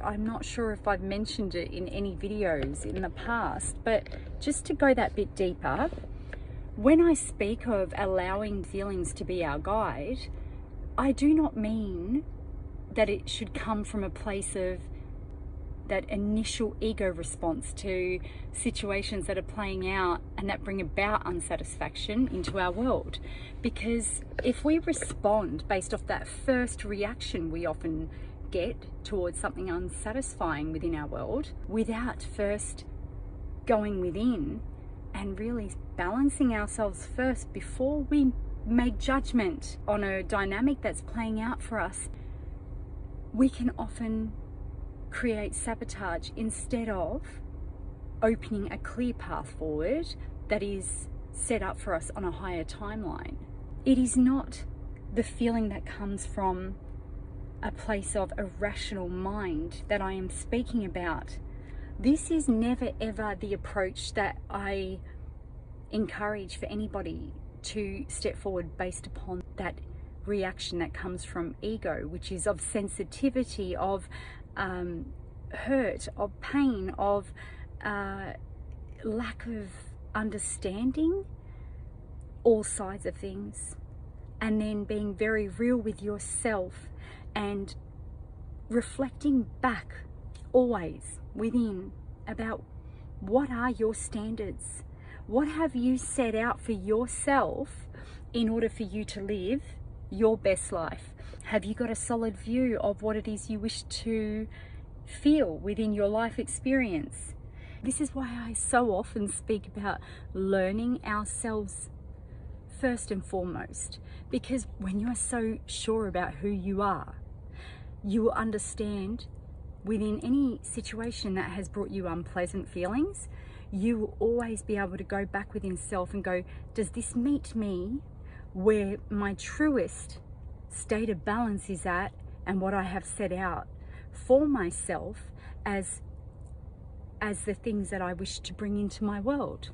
I'm not sure if I've mentioned it in any videos in the past, but just to go that bit deeper, when I speak of allowing feelings to be our guide, I do not mean that it should come from a place of that initial ego response to situations that are playing out and that bring about unsatisfaction into our world. Because if we respond based off that first reaction we often get towards something unsatisfying within our world, without first going within and really balancing ourselves first before we make judgment on a dynamic that's playing out for us, we can often create sabotage instead of opening a clear path forward that is set up for us on a higher timeline. It is not the feeling that comes from a place of a rational mind that I am speaking about. This is never ever the approach that I encourage for anybody to step forward based upon that reaction that comes from ego, which is of sensitivity, of hurt, of pain, of lack of understanding all sides of things, and then being very real with yourself and reflecting back always within about what are your standards, what have you set out for yourself in order for you to live your best life. Have you got a solid view of what it is you wish to feel within your life experience? This is why I so often speak about learning ourselves first and foremost, because when you are so sure about who you are, you will understand within any situation that has brought you unpleasant feelings, you will always be able to go back within self and go, does this meet me where my truest state of balance is at, and what I have set out for myself as the things that I wish to bring into my world.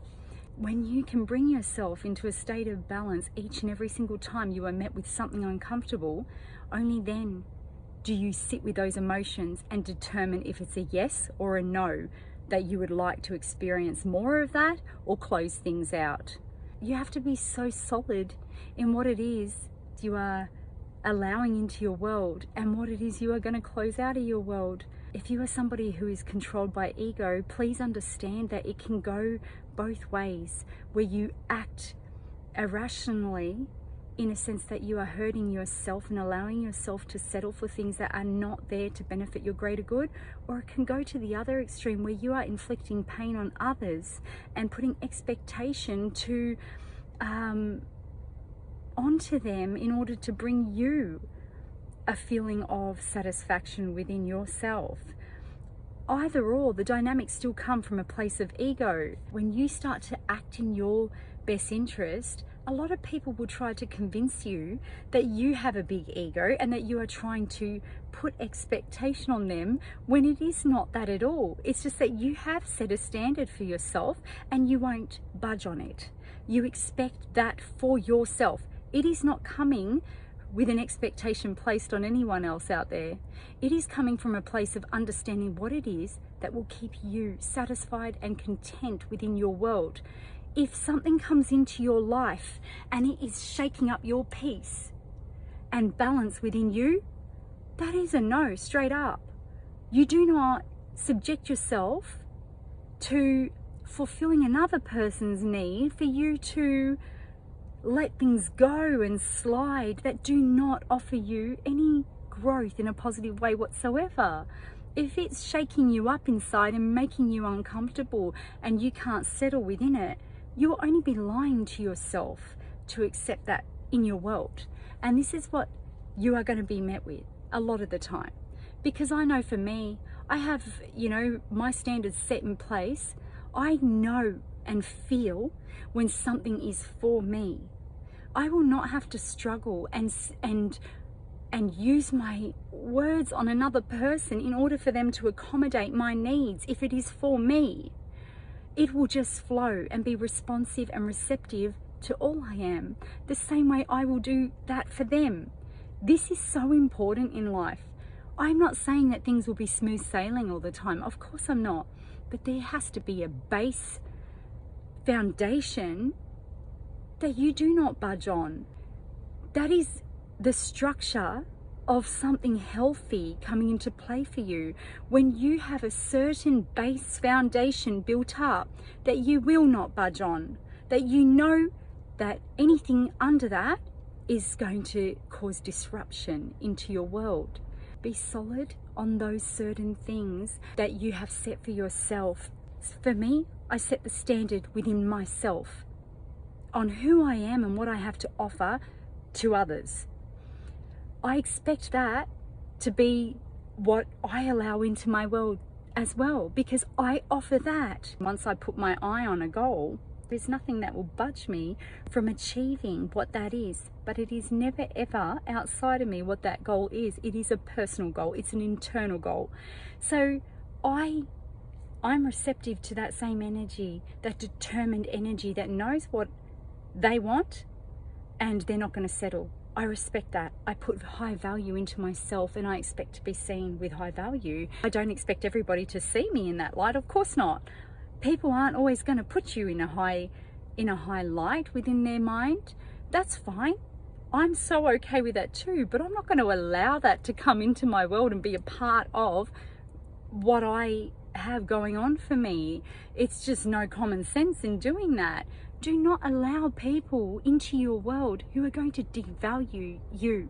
When you can bring yourself into a state of balance each and every single time you are met with something uncomfortable, only then do you sit with those emotions and determine if it's a yes or a no, that you would like to experience more of that or close things out. You have to be so solid in what it is you are allowing into your world and what it is you are going to close out of your world. If you are somebody who is controlled by ego, please understand that it can go both ways, where you act irrationally in a sense that you are hurting yourself and allowing yourself to settle for things that are not there to benefit your greater good, or it can go to the other extreme where you are inflicting pain on others and putting expectation to onto them in order to bring you a feeling of satisfaction within yourself. Either or, the dynamics still come from a place of ego. When you start to act in your best interest, a lot of people will try to convince you that you have a big ego and that you are trying to put expectation on them, when it is not that at all. It's just that you have set a standard for yourself and you won't budge on it. You expect that for yourself. It is not coming with an expectation placed on anyone else out there. It is coming from a place of understanding what it is that will keep you satisfied and content within your world. If something comes into your life and it is shaking up your peace and balance within you, that is a no, straight up. You do not subject yourself to fulfilling another person's need for you to let things go and slide that do not offer you any growth in a positive way whatsoever. If it's shaking you up inside and making you uncomfortable and you can't settle within it, you'll only be lying to yourself to accept that in your world. And this is what you are going to be met with a lot of the time. Because I know for me, I have, my standards set in place. I know and feel when something is for me. I will not have to struggle and use my words on another person in order for them to accommodate my needs. If it is for me, it will just flow and be responsive and receptive to all I am, the same way I will do that for them. This is so important in life. I'm not saying that things will be smooth sailing all the time. Of course I'm not. But there has to be a base foundation that you do not budge on. That is the structure of something healthy coming into play for you. When you have a certain base foundation built up that you will not budge on, that you know that anything under that is going to cause disruption into your world. Be solid on those certain things that you have set for yourself. For me, I set the standard within myself on who I am and what I have to offer to others. I expect that to be what I allow into my world as well, because I offer that. Once I put my eye on a goal, there's nothing that will budge me from achieving what that is. But it is never ever outside of me what that goal is. It is a personal goal. It's an internal goal. So I'm receptive to that same energy, that determined energy that knows what they want and they're not going to settle. I respect that. I put high value into myself and I expect to be seen with high value. I don't expect everybody to see me in that light. Of course not. People aren't always going to put you in a high light within their mind. That's fine. I'm so okay with that too, but I'm not going to allow that to come into my world and be a part of what I have going on for me. It's just no common sense in doing that. Do not allow people into your world who are going to devalue you,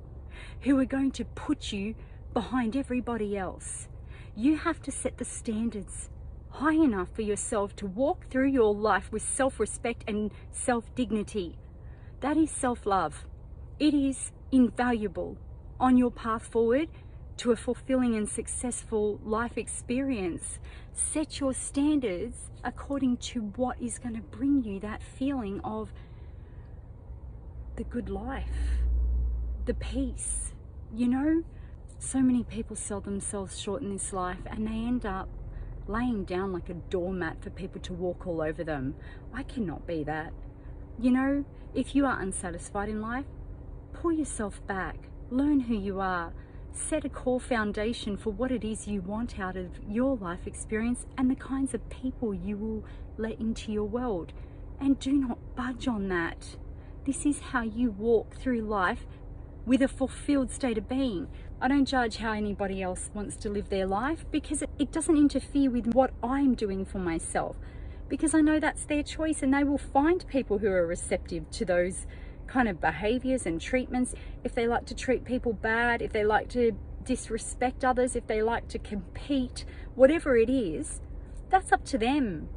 who are going to put you behind everybody else. You have to set the standards high enough for yourself to walk through your life with self-respect and self-dignity. That is self-love. It is invaluable on your path forward to a fulfilling and successful life experience. Set your standards according to what is going to bring you that feeling of the good life, the peace. You know, so many people sell themselves short in this life and they end up laying down like a doormat for people to walk all over them. I cannot be that. You know, if you are unsatisfied in life, pull yourself back, learn who you are, set a core foundation for what it is you want out of your life experience and the kinds of people you will let into your world. And do not budge on that. This is how you walk through life with a fulfilled state of being. I don't judge how anybody else wants to live their life because it doesn't interfere with what I'm doing for myself, because I know that's their choice and they will find people who are receptive to those kind of behaviors and treatments. If they like to treat people bad, if they like to disrespect others, if they like to compete, whatever it is, that's up to them.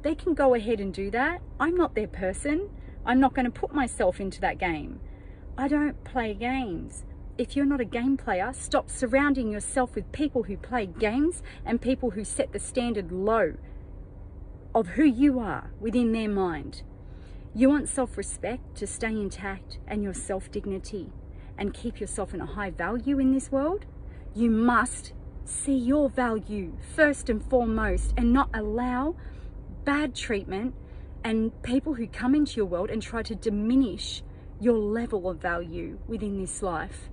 They can go ahead and do that. I'm not their person. I'm not going to put myself into that game. I don't play games. If you're not a game player, stop surrounding yourself with people who play games and people who set the standard low of who you are within their mind. You want self-respect to stay intact and your self-dignity and keep yourself in a high value in this world. You must see your value first and foremost and not allow bad treatment and people who come into your world and try to diminish your level of value within this life.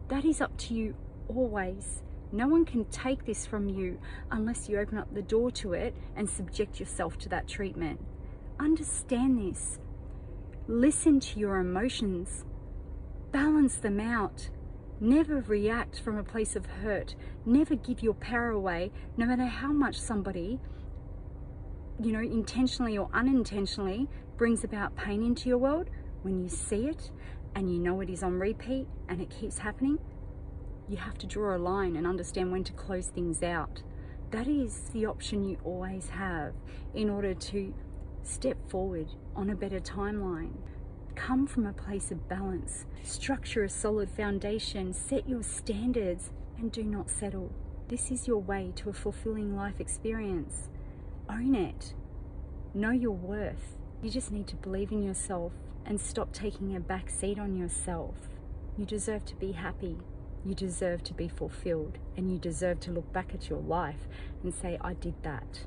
That is up to you always. No one can take this from you unless you open up the door to it and subject yourself to that treatment. Understand this. Listen to your emotions. Balance them out. Never react from a place of hurt. Never give your power away, no matter how much somebody, you know, intentionally or unintentionally brings about pain into your world. When you see it and you know it is on repeat and it keeps happening, you have to draw a line and understand when to close things out. That is the option you always have in order to step forward on a better timeline. Come from a place of balance. Structure a solid foundation. Set your standards and do not settle. This is your way to a fulfilling life experience. Own it. Know your worth. You just need to believe in yourself and stop taking a back seat on yourself. You deserve to be happy. You deserve to be fulfilled. And you deserve to look back at your life and say, I did that.